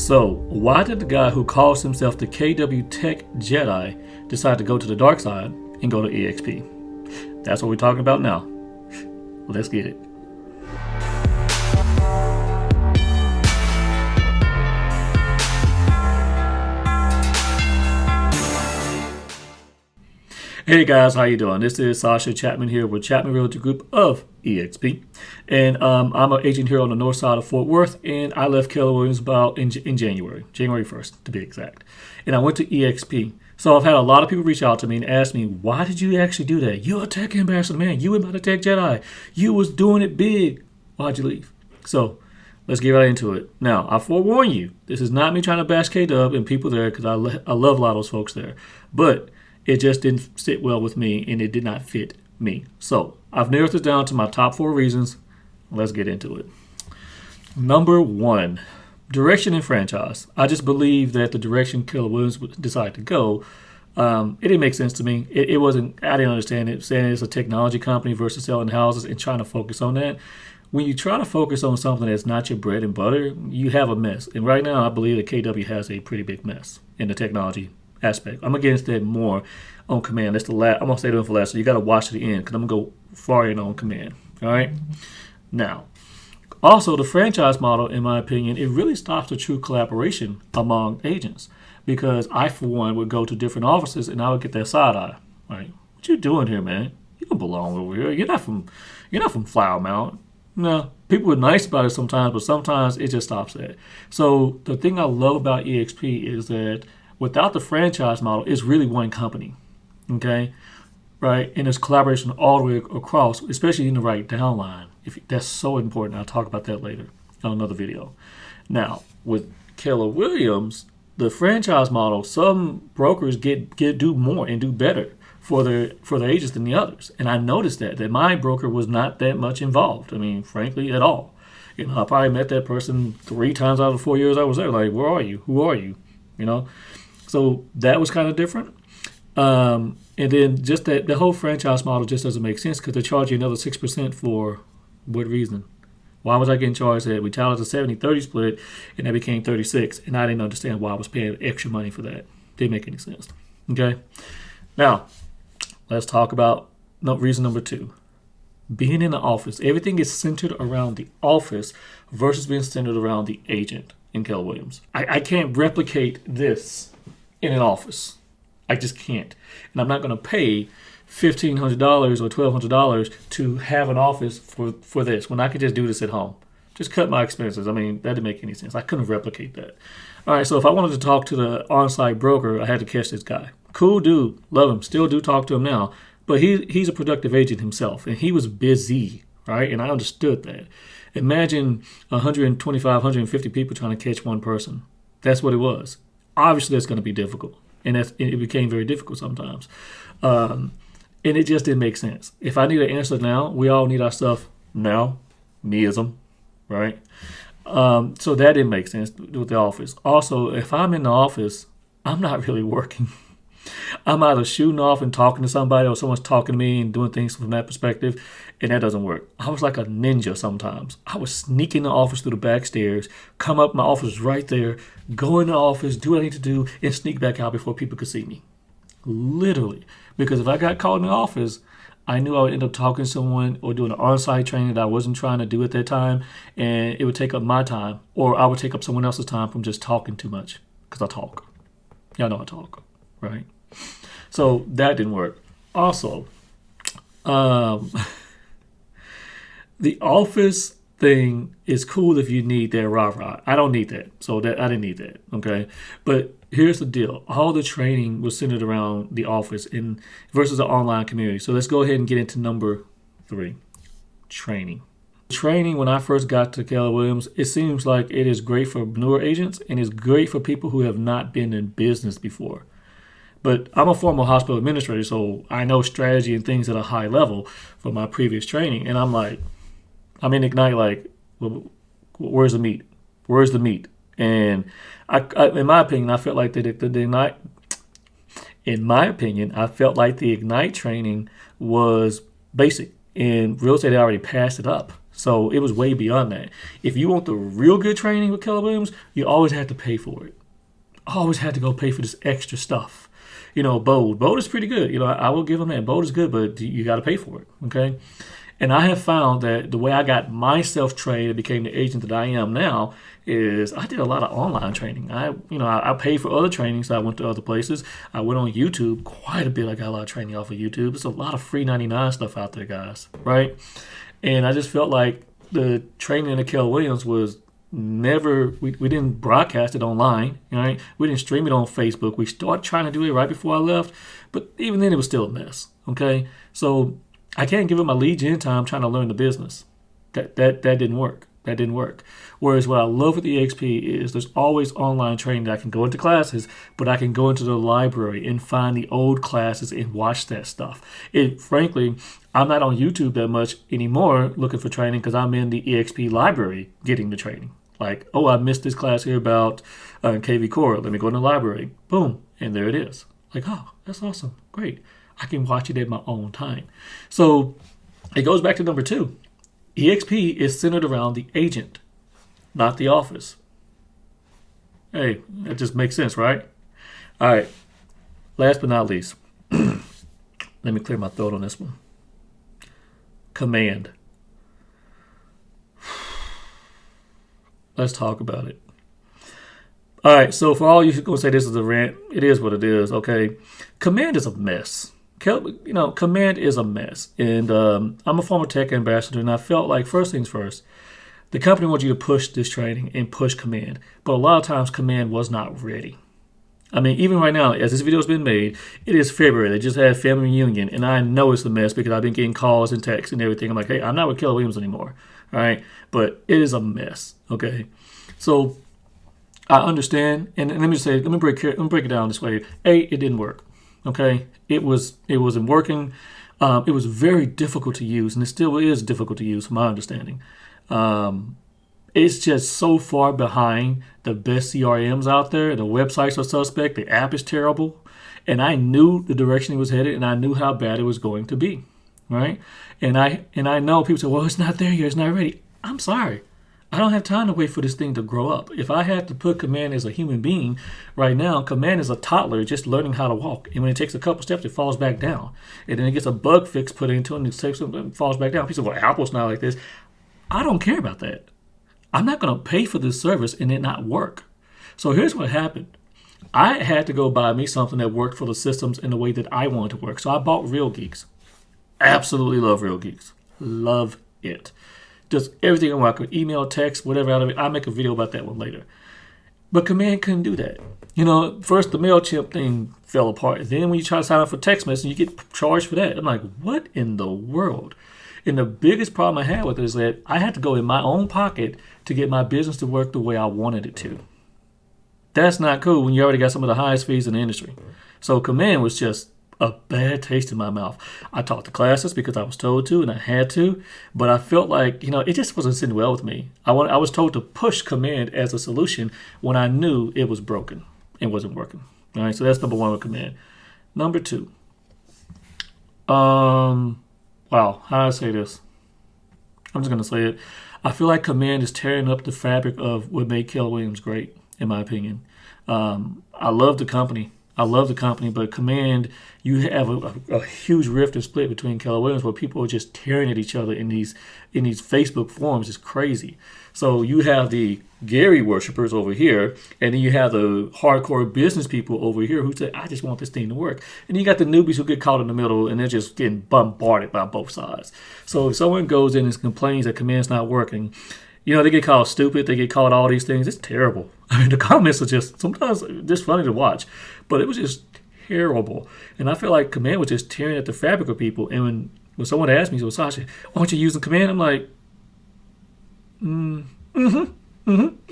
So, why did the guy who calls himself the KW Tech Jedi decide to go to the dark side and go to eXp? That's what we're talking about now. Let's get it. Hey guys, how you doing? This is Sascha Chatman here with Chatman Realty Group of eXp, and I'm an agent here on the north side of Fort Worth, and I left Keller Williams about in January 1st to be exact, and I went to eXp. So I've had a lot of people reach out to me and ask me, why did you actually do that? You're a tech ambassador, man. You went by the Tech Jedi. You was doing it big. Why'd you leave? So let's get right into it. Now, I forewarn you, this is not me trying to bash K-Dub and people there, because I love a lot of those folks there, but it just didn't sit well with me, and it did not fit me. So I've narrowed this down to my top 4 reasons. Let's get into it. Number 1, direction and franchise. I just believe that the direction Keller Williams decided to go, it didn't make sense to me. It wasn't. I didn't understand it. Saying it's a technology company versus selling houses and trying to focus on that. When you try to focus on something that's not your bread and butter, you have a mess. And right now, I believe that KW has a pretty big mess in the technology aspect. I'm going to get into that more on command. That's the last. I'm going to say that for last, so you got to watch to the end, because I'm going to go far in on command. All right? Now, also the franchise model, in my opinion, it really stops the true collaboration among agents, because I, for one, would go to different offices and I would get that side eye. Right? What you doing here, man? You don't belong over here. You're not from Flower Mound. No, people are nice about it sometimes, but sometimes it just stops that. So the thing I love about eXp is that without the franchise model, it's really one company, okay? Right? And there's collaboration all the way across, especially in the right downline. That's so important. I'll talk about that later on another video. Now, with Keller Williams, the franchise model, some brokers do more and do better for their agents than the others. And I noticed that my broker was not that much involved. I mean, frankly, at all. You know, I probably met that person 3 times out of the 4 years I was there. Like, where are you? Who are you? You know? So that was kind of different. And then just that the whole franchise model just doesn't make sense, because they charge you another 6% for what reason? Why was I getting charged that? We tallied a 70-30 split, and that became 36, and I didn't understand why I was paying extra money for that. Didn't make any sense. Okay? Now, let's talk about reason number 2. Being in the office. Everything is centered around the office versus being centered around the agent in Keller Williams. I can't replicate this in an office. I just can't. And I'm not going to pay $1,500 or $1,200 to have an office for this when I could just do this at home. Just cut my expenses. I mean, that didn't make any sense. I couldn't replicate that. All right, so if I wanted to talk to the on-site broker, I had to catch this guy. Cool dude. Love him. Still do talk to him now. But he's a productive agent himself, and he was busy, right? And I understood that. Imagine 125, 150 people trying to catch one person. That's what it was. Obviously, that's going to be difficult, and it became very difficult sometimes. And it just didn't make sense. If I need an answer now, we all need our stuff now. Meism, right? So that didn't make sense with the office. Also, if I'm in the office, I'm not really working. I'm either shooting off and talking to somebody, or someone's talking to me and doing things from that perspective, and that doesn't work. I was like a ninja sometimes. I would sneak in the office through the back stairs, come up, my office was right there, go in the office, do what I need to do, and sneak back out before people could see me. Literally. Because if I got caught in the office, I knew I would end up talking to someone or doing an on-site training that I wasn't trying to do at that time, and it would take up my time, or I would take up someone else's time from just talking too much, because I talk. Y'all know I talk, right? So that didn't work. Also, the office thing is cool if you need that rah-rah. I don't need that. So I didn't need that, okay? But here's the deal. All the training was centered around the office versus the online community. So let's go ahead and get into number 3, training. Training, when I first got to Keller Williams, it seems like it is great for newer agents, and it's great for people who have not been in business before. But I'm a former hospital administrator, so I know strategy and things at a high level from my previous training. And I'm in Ignite like, well, where's the meat? Where's the meat? And I in my opinion, I felt like the Ignite. In my opinion, I felt like the Ignite training was basic. In real estate, they already passed it up. So it was way beyond that. If you want the real good training with Keller Williams, you always had to pay for it. Always had to go pay for this extra stuff. Bold is pretty good. I will give them that. Bold is good, but you got to pay for it. Okay. And I have found that the way I got myself trained and became the agent that I am now is I did a lot of online training. I paid for other trainings. So I went to other places. I went on YouTube quite a bit. I got a lot of training off of YouTube. There's a lot of free 99 stuff out there, guys. Right. And I just felt like the training in Keller Williams was never, we didn't broadcast it online, right? We didn't stream it on Facebook. We started trying to do it right before I left, but even then it was still a mess, okay? So I can't give it my lead gen time trying to learn the business. That didn't work. That didn't work. Whereas what I love with the eXp is there's always online training that I can go into classes, but I can go into the library and find the old classes and watch that stuff. Frankly, I'm not on YouTube that much anymore looking for training because I'm in the eXp library getting the training. Like, oh, I missed this class here about KV Core. Let me go in the library. Boom. And there it is. Like, oh, that's awesome. Great. I can watch it at my own time. So it goes back to number 2. eXp is centered around the agent, not the office. Hey, that just makes sense, right? All right. Last but not least, let me clear my throat on this one. Command. Let's talk about it. All right, so for all you who going to say this is a rant, it is what it is, okay? Command is a mess. Command is a mess. And I'm a former tech ambassador, and I felt like, first things first, the company wants you to push this training and push Command. But a lot of times, Command was not ready. I mean, even right now, as this video has been made, it is February. They just had family reunion, and I know it's a mess because I've been getting calls and texts and everything. I'm like, hey, I'm not with Keller Williams anymore, all right? But it is a mess, okay? So I understand, and let me break it down this way. It didn't work, okay? It wasn't working. It was very difficult to use, and it still is difficult to use, from my understanding. It's just so far behind the best CRMs out there. The websites are suspect. The app is terrible. And I knew the direction it was headed, and I knew how bad it was going to be, right? And I know people say, well, it's not there yet. It's not ready. I'm sorry. I don't have time to wait for this thing to grow up. If I had to put Command as a human being right now, Command is a toddler just learning how to walk. And when it takes a couple steps, it falls back down. And then it gets a bug fix put into it, and it falls back down. People say, well, Apple's not like this. I don't care about that. I'm not going to pay for this service and it not work. So here's what happened. I had to go buy me something that worked for the systems in the way that I wanted to work. So I bought Real Geeks. Absolutely love Real Geeks. Love it. Just everything I want. I could email, text, whatever out of it. I'll make a video about that one later. But Command couldn't do that. First the MailChimp thing fell apart. Then when you try to sign up for text message, you get charged for that. I'm like, what in the world? And the biggest problem I had with it is that I had to go in my own pocket to get my business to work the way I wanted it to. That's not cool when you already got some of the highest fees in the industry. So Command was just a bad taste in my mouth. I taught the classes because I was told to and I had to, but I felt like, it just wasn't sitting well with me. I was told to push Command as a solution when I knew it was broken and wasn't working. All right, so that's number 1 with Command. Number 2. Wow, how do I say this? I'm just going to say it. I feel like Command is tearing up the fabric of what made Keller Williams great, in my opinion. I love the company. But Command, you have a huge rift and split between Keller Williams where people are just tearing at each other in these Facebook forums. It's crazy. So you have the Gary worshipers over here, and then you have the hardcore business people over here who say, I just want this thing to work. And you got the newbies who get caught in the middle, and they're just getting bombarded by both sides. So if someone goes in and complains that Command's not working, they get called stupid, they get called all these things. It's terrible. I mean, the comments are just sometimes just funny to watch, but it was just terrible. And I feel like Command was just tearing at the fabric of people. And when someone asked me, so Sascha, aren't you using Command? I'm like,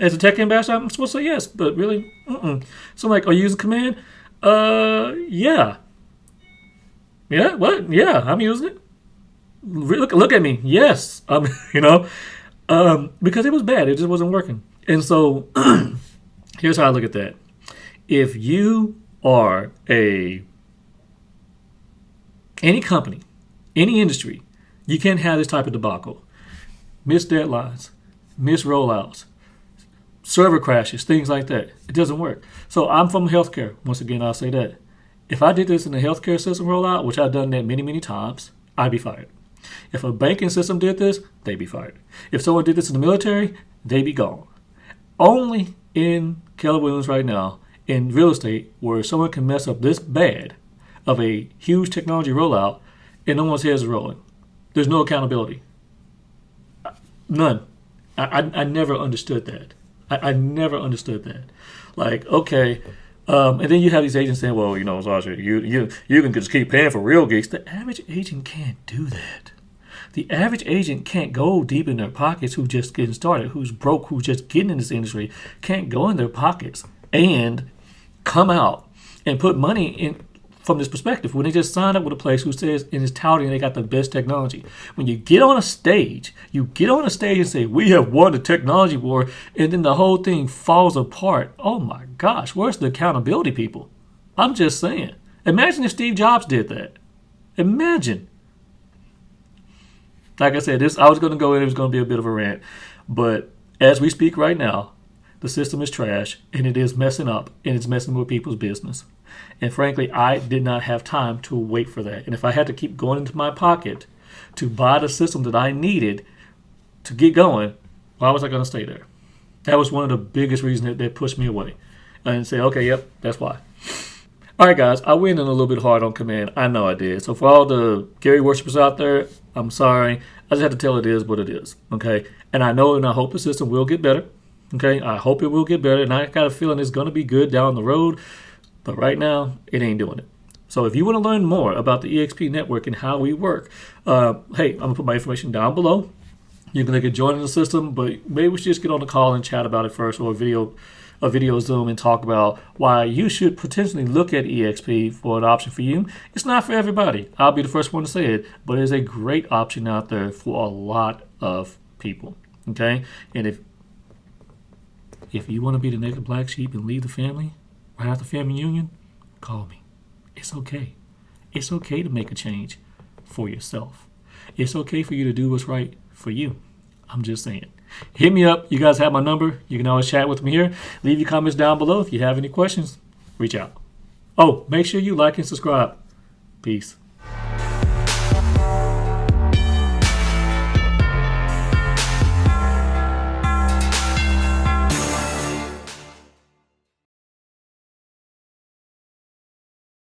As a tech ambassador, I'm supposed to say yes, but really, So I'm like, are you using Command? Yeah. Yeah, what? Yeah, I'm using it. Look at me. Yes. Because it was bad. It just wasn't working. And so here's how I look at that. If you are any company, any industry, you can't have this type of debacle. missed deadlines, missed rollouts, server crashes, things like that. It doesn't work. So I'm from healthcare. Once again, I'll say that. If I did this in the healthcare system rollout, which I've done that many, many times, I'd be fired. If a banking system did this, they'd be fired. If someone did this in the military, they'd be gone. Only in Keller Williams right now, in real estate, where someone can mess up this bad of a huge technology rollout and no one's heads are rolling. There's no accountability. None. I never understood that. I never understood that. Like, okay, and then you have these agents saying, well, Sascha, you can just keep paying for Real Geeks. The average agent can't do that. The average agent can't go deep in their pockets who's just getting started, who's broke, who's just getting in this industry, can't go in their pockets and come out and put money in from this perspective when they just signed up with a place who says and is touting they got the best technology. When you get on a stage, and say, we have won the technology war, and then the whole thing falls apart. Oh my gosh, where's the accountability, people? I'm just saying. Imagine if Steve Jobs did that. Imagine. Like I said, I was going to go in, it was going to be a bit of a rant. But as we speak right now, the system is trash, and it is messing up, and it's messing with people's business. And frankly, I did not have time to wait for that. And if I had to keep going into my pocket to buy the system that I needed to get going, why was I going to stay there? That was one of the biggest reasons that pushed me away. And say, okay, yep, that's why. All right, guys, I went in a little bit hard on command. I know I did. So for all the Gary worshippers out there, I'm sorry. I just had to tell it is what it is, okay? And I know and I hope the system will get better, okay? I hope it will get better, and I got a feeling it's going to be good down the road. But right now, it ain't doing it. So if you want to learn more about the eXp network and how we work, hey, I'm going to put my information down below. You can look at joining the system, but maybe we should just get on the call and chat about it first, or a video Zoom, and talk about why you should potentially look at eXp for an option for you. It's not for everybody. I'll be the first one to say it, but it's a great option out there for a lot of people. Okay? And if you want to be the naked black sheep and leave the family right after family union, call me. It's okay. It's okay to make a change for yourself. It's okay for you to do what's right for you. I'm just saying. Hit me up. You guys have my number. You can always chat with me here. Leave your comments down below. If you have any questions, reach out. Oh, make sure you like and subscribe. Peace.